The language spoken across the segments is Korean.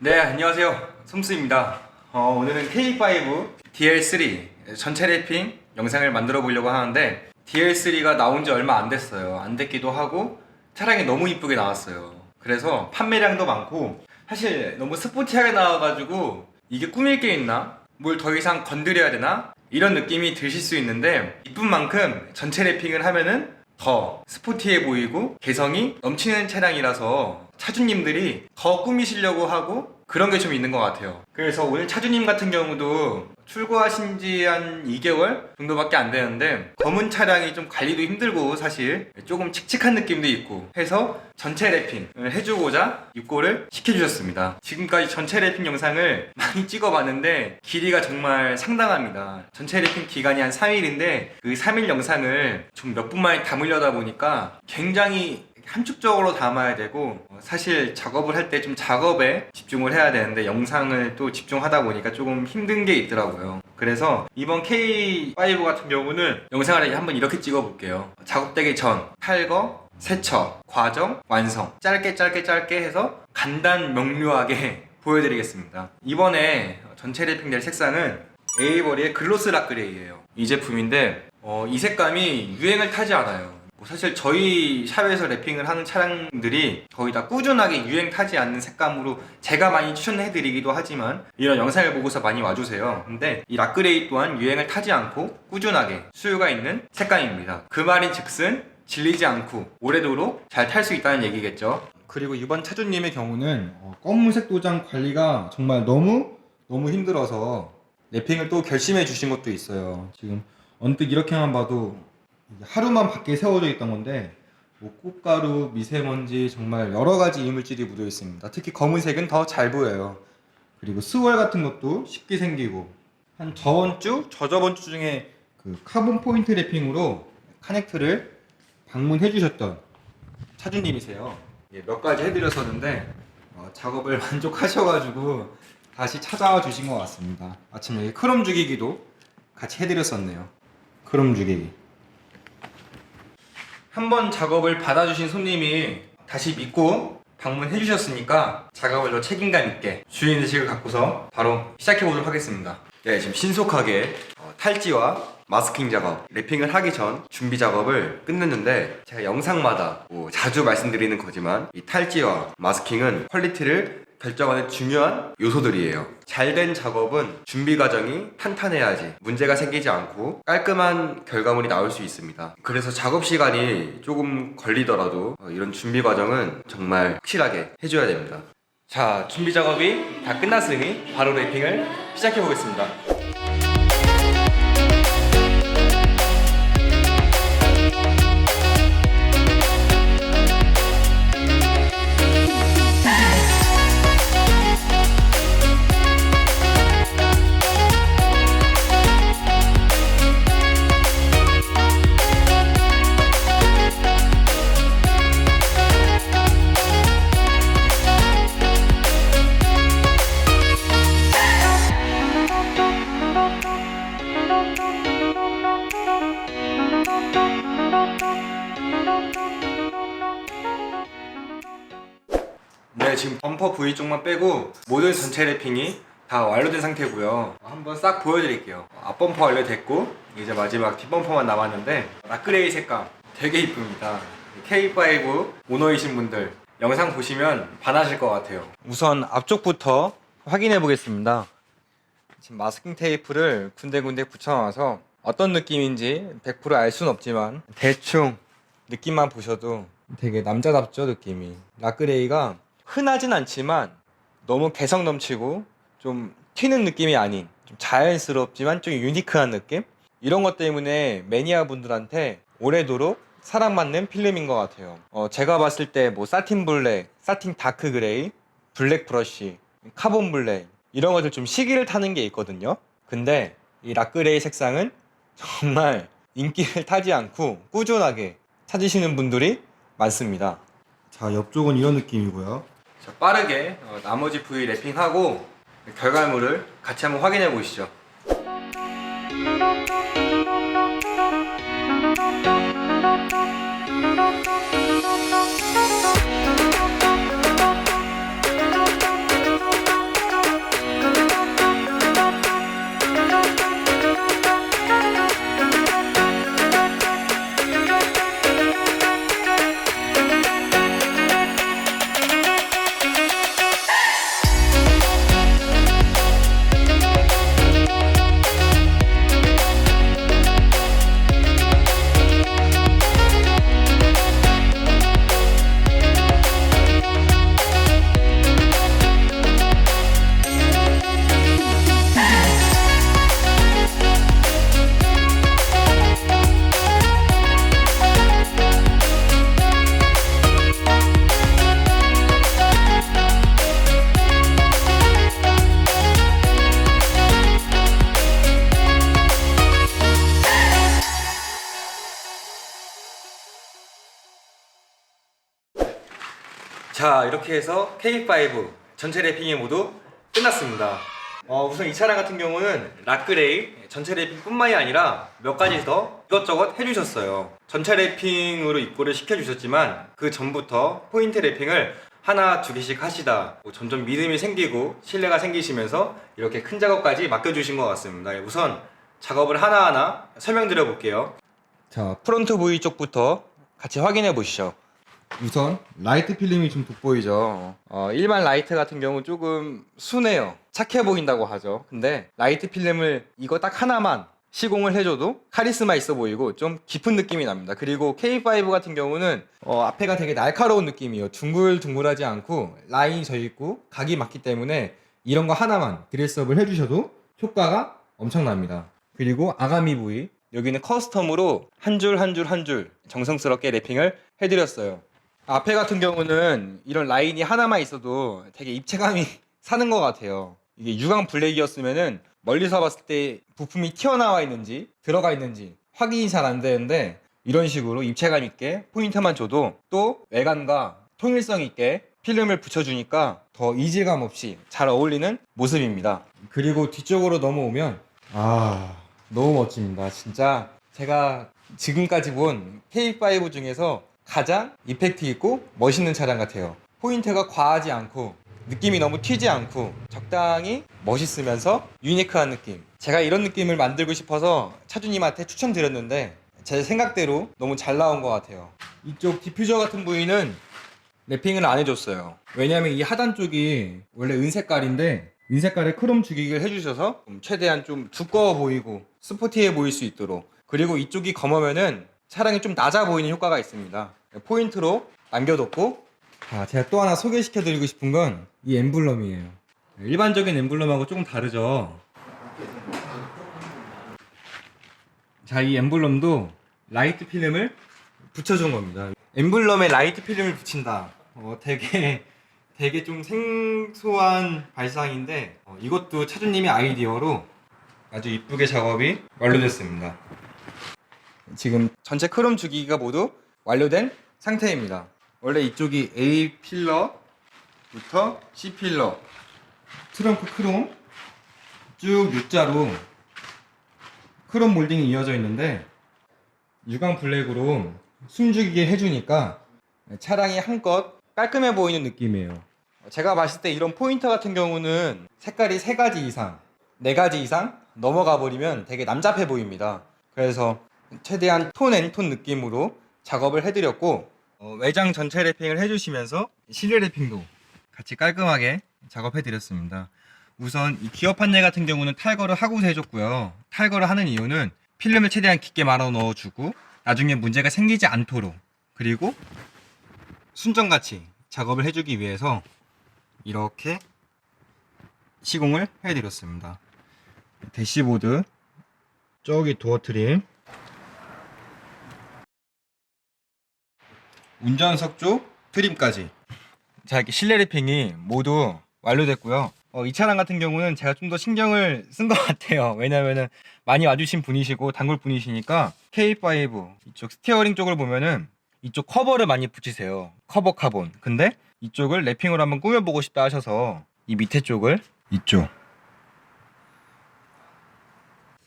네, 안녕하세요. 솜스입니다. 오늘은 K5 DL3 전체 래핑 영상을 만들어 보려고 하는데, DL3가 나온 지 얼마 안 됐어요. 안 됐기도 하고 차량이 너무 이쁘게 나왔어요. 그래서 판매량도 많고, 사실 너무 스포티하게 나와가지고 이게 꾸밀 게 있나? 뭘 더 이상 건드려야 되나? 이런 느낌이 드실 수 있는데, 이쁜 만큼 전체 래핑을 하면은 더 스포티해 보이고 개성이 넘치는 차량이라서 차주님들이 더 꾸미시려고 하고 그런 게 좀 있는 것 같아요. 그래서 오늘 차주님 같은 경우도 출고하신 지 한 2개월 정도밖에 안 되는데, 검은 차량이 좀 관리도 힘들고 사실 조금 칙칙한 느낌도 있고 해서 전체 래핑을 해주고자 입고를 시켜주셨습니다. 지금까지 전체 래핑 영상을 많이 찍어봤는데 길이가 정말 상당합니다. 전체 래핑 기간이 한 3일인데 그 3일 영상을 좀 몇 분 만에 담으려다 보니까 굉장히 함축적으로 담아야 되고, 사실 작업을 할 때 좀 작업에 집중을 해야 되는데 영상을 또 집중하다 보니까 조금 힘든 게 있더라고요. 그래서 이번 K5 같은 경우는 영상을 한번 이렇게 찍어 볼게요. 작업되기 전 탈거, 세척, 과정, 완성, 짧게 해서 간단 명료하게 보여드리겠습니다. 이번에 전체 래핑될 색상은 에이버리의 글로스 락그레이예요. 이 제품인데 이 색감이 유행을 타지 않아요. 사실 저희 샵에서 래핑을 하는 차량들이 거의 다 꾸준하게 유행 타지 않는 색감으로 제가 많이 추천해드리기도 하지만, 이런 영상을 보고서 많이 와주세요. 근데 이 락그레이 또한 유행을 타지 않고 꾸준하게 수요가 있는 색감입니다. 그 말인 즉슨 질리지 않고 오래도록 잘 탈 수 있다는 얘기겠죠. 그리고 이번 차주님의 경우는 검은색 도장 관리가 정말 너무 힘들어서 래핑을 또 결심해 주신 것도 있어요. 지금 언뜻 이렇게만 봐도 하루만 밖에 세워져 있던 건데, 뭐 꽃가루, 미세먼지, 정말 여러가지 이물질이 묻어 있습니다. 특히 검은색은 더 잘 보여요. 그리고 스월 같은 것도 쉽게 생기고, 한 저저번 주 중에 그 카본 포인트 래핑으로 카넥트를 방문해 주셨던 차주님이세요. 몇 가지 해드렸었는데 작업을 만족하셔가지고 다시 찾아와 주신 것 같습니다. 마침 여기 크롬 죽이기도 같이 해드렸었네요. 크롬 죽이기. 한번 작업을 받아주신 손님이 다시 믿고 방문해 주셨으니까 작업을 더 책임감 있게 주인의식을 갖고서 바로 시작해 보도록 하겠습니다. 네, 지금 신속하게 탈지와 마스킹 작업, 래핑을 하기 전 준비 작업을 끝냈는데, 제가 영상마다 자주 말씀드리는 거지만 이 탈지와 마스킹은 퀄리티를 결정하는 중요한 요소들이에요. 잘된 작업은 준비 과정이 탄탄해야지 문제가 생기지 않고 깔끔한 결과물이 나올 수 있습니다. 그래서 작업 시간이 조금 걸리더라도 이런 준비 과정은 정말 확실하게 해줘야 됩니다. 자, 준비 작업이 다 끝났으니 바로 래핑을 시작해 보겠습니다. 네, 지금 범퍼 부위 쪽만 빼고 모든 전체 래핑이 다 완료된 상태고요. 한번 싹 보여드릴게요. 앞범퍼 완료됐고 이제 마지막 뒷범퍼만 남았는데, 락그레이 색감 되게 이쁩니다. K5 오너이신 분들 영상 보시면 반하실 것 같아요. 우선 앞쪽부터 확인해 보겠습니다. 지금 마스킹 테이프를 군데군데 붙여놔서 어떤 느낌인지 100% 알 수는 없지만 대충 느낌만 보셔도 되게 남자답죠, 느낌이. 락그레이가 흔하진 않지만 너무 개성 넘치고 좀 튀는 느낌이 아닌, 좀 자연스럽지만 좀 유니크한 느낌? 이런 것 때문에 매니아 분들한테 오래도록 사랑받는 필름인 것 같아요. 제가 봤을 때 뭐 사틴 블랙, 사틴 다크 그레이, 블랙 브러쉬, 카본 블랙 이런 것들 좀 시기를 타는 게 있거든요. 근데 이 락그레이 색상은 정말 인기를 타지 않고 꾸준하게 찾으시는 분들이 많습니다. 자, 옆쪽은 이런 느낌이고요. 자, 빠르게 나머지 부위 래핑하고 결과물을 같이 한번 확인해 보시죠. 자, 이렇게 해서 K5 전체 랩핑이 모두 끝났습니다. 우선 이 차량 같은 경우는 락그레이 전체 랩핑 뿐만이 아니라 몇 가지 더 이것저것 해주셨어요. 전체 랩핑으로 입고를 시켜주셨지만 그 전부터 포인트 랩핑을 하나 두 개씩 하시다 점점 믿음이 생기고 신뢰가 생기시면서 이렇게 큰 작업까지 맡겨주신 것 같습니다. 우선 작업을 하나하나 설명드려 볼게요. 자, 프론트 부위 쪽부터 같이 확인해 보시죠. 우선 라이트 필름이 좀 돋보이죠. 일반 라이트 같은 경우 조금 순해요. 착해 보인다고 하죠. 근데 라이트 필름을 이거 딱 하나만 시공을 해줘도 카리스마 있어 보이고 좀 깊은 느낌이 납니다. 그리고 K5 같은 경우는 앞에가 되게 날카로운 느낌이에요. 둥글둥글하지 않고 라인이 져 있고 각이 맞기 때문에 이런 거 하나만 드레스업을 해주셔도 효과가 엄청납니다. 그리고 아가미 부위, 여기는 커스텀으로 한 줄 한 줄 한 줄 정성스럽게 랩핑을 해드렸어요. 앞에 같은 경우는 이런 라인이 하나만 있어도 되게 입체감이 사는 것 같아요. 이게 유광 블랙이었으면은 멀리서 봤을 때 부품이 튀어나와 있는지 들어가 있는지 확인이 잘 안 되는데, 이런 식으로 입체감 있게 포인트만 줘도 또 외관과 통일성 있게 필름을 붙여주니까 더 이질감 없이 잘 어울리는 모습입니다. 그리고 뒤쪽으로 넘어오면 너무 멋집니다. 진짜 제가 지금까지 본 K5 중에서 가장 이펙트 있고 멋있는 차량 같아요. 포인트가 과하지 않고 느낌이 너무 튀지 않고 적당히 멋있으면서 유니크한 느낌. 제가 이런 느낌을 만들고 싶어서 차주님한테 추천드렸는데 제 생각대로 너무 잘 나온 것 같아요. 이쪽 디퓨저 같은 부위는 랩핑을 안 해줬어요. 왜냐면 이 하단 쪽이 원래 은색깔인데 은색깔에 크롬 주기를 해주셔서 최대한 좀 두꺼워 보이고 스포티해 보일 수 있도록. 그리고 이쪽이 검으면은 차량이 좀 낮아 보이는 효과가 있습니다. 포인트로 남겨뒀고, 제가 또 하나 소개시켜 드리고 싶은 건 이 엠블럼이에요. 일반적인 엠블럼하고 조금 다르죠. 자, 이 엠블럼도 라이트 필름을 붙여준 겁니다. 엠블럼에 라이트 필름을 붙인다. 되게 좀 생소한 발상인데 이것도 차주님의 아이디어로 아주 이쁘게 작업이 완료됐습니다. 지금 전체 크롬 주기가 모두 완료된 상태입니다. 원래 이쪽이 A 필러부터 C 필러, 트렁크 크롬 쭉 U자로 크롬 몰딩이 이어져 있는데 유광 블랙으로 숨죽이게 해주니까 차량이 한껏 깔끔해 보이는 느낌이에요. 제가 봤을 때 이런 포인터 같은 경우는 색깔이 3가지 이상, 4가지 이상 넘어가 버리면 되게 남잡해 보입니다. 그래서 최대한 톤 앤 톤 느낌으로 작업을 해드렸고, 외장 전체 랩핑을 해주시면서 실내 랩핑도 같이 깔끔하게 작업해드렸습니다. 우선 이 기어 판넬 같은 경우는 탈거를 하고서 해줬고요. 탈거를 하는 이유는 필름을 최대한 깊게 말아 넣어주고 나중에 문제가 생기지 않도록, 그리고 순정같이 작업을 해주기 위해서 이렇게 시공을 해드렸습니다. 대시보드, 저기 도어 트림, 운전석 쪽 트림까지. 자, 이렇게 실내 랩핑이 모두 완료됐고요. 이 차량 같은 경우는 제가 좀 더 신경을 쓴 것 같아요. 왜냐면은 많이 와주신 분이시고 단골 분이시니까 K5 이쪽 스티어링 쪽을 보면은 이쪽 커버를 많이 붙이세요. 커버 카본. 근데 이쪽을 랩핑으로 한번 꾸며보고 싶다 하셔서 이 밑에 쪽을 이쪽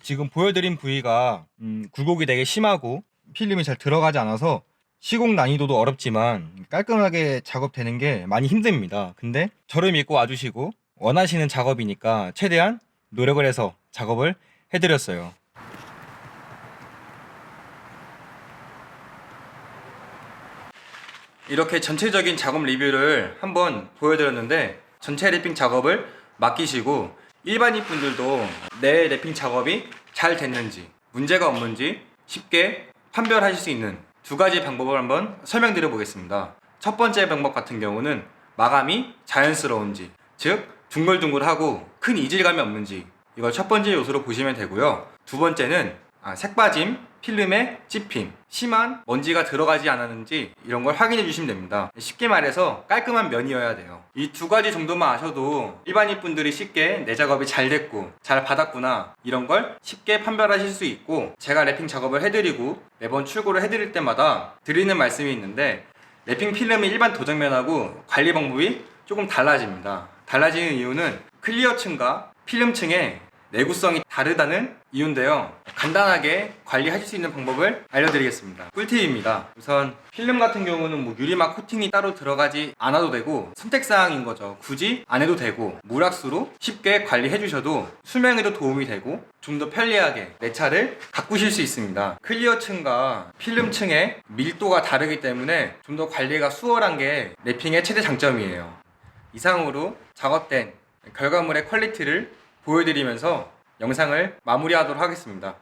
지금 보여드린 부위가 굴곡이 되게 심하고 필름이 잘 들어가지 않아서 시공 난이도도 어렵지만 깔끔하게 작업되는 게 많이 힘듭니다. 근데 저를 믿고 와주시고 원하시는 작업이니까 최대한 노력을 해서 작업을 해드렸어요. 이렇게 전체적인 작업 리뷰를 한번 보여드렸는데, 전체 랩핑 작업을 맡기시고 일반인 분들도 내 랩핑 작업이 잘 됐는지 문제가 없는지 쉽게 판별하실 수 있는 2가지 방법을 한번 설명드려 보겠습니다. 첫 번째 방법 같은 경우는 마감이 자연스러운지, 즉 둥글둥글하고 큰 이질감이 없는지, 이걸 첫 번째 요소로 보시면 되고요. 두 번째는 색빠짐, 필름의 찝힘, 심한 먼지가 들어가지 않았는지 이런 걸 확인해 주시면 됩니다. 쉽게 말해서 깔끔한 면이어야 돼요. 이 2가지 정도만 아셔도 일반인 분들이 쉽게 내 작업이 잘 됐고 잘 받았구나 이런 걸 쉽게 판별하실 수 있고, 제가 랩핑 작업을 해드리고 매번 출고를 해드릴 때마다 드리는 말씀이 있는데, 랩핑 필름이 일반 도장면하고 관리 방법이 조금 달라집니다. 달라지는 이유는 클리어층과 필름층의 내구성이 다르다는 이유인데요. 간단하게 관리하실 수 있는 방법을 알려드리겠습니다. 꿀팁입니다. 우선 필름 같은 경우는 뭐 유리막 코팅이 따로 들어가지 않아도 되고 선택사항인 거죠. 굳이 안 해도 되고 물압수로 쉽게 관리해 주셔도 수명에도 도움이 되고 좀 더 편리하게 내 차를 가꾸실 수 있습니다. 클리어층과 필름층의 밀도가 다르기 때문에 좀 더 관리가 수월한 게 랩핑의 최대 장점이에요. 이상으로 작업된 결과물의 퀄리티를 보여드리면서 영상을 마무리하도록 하겠습니다.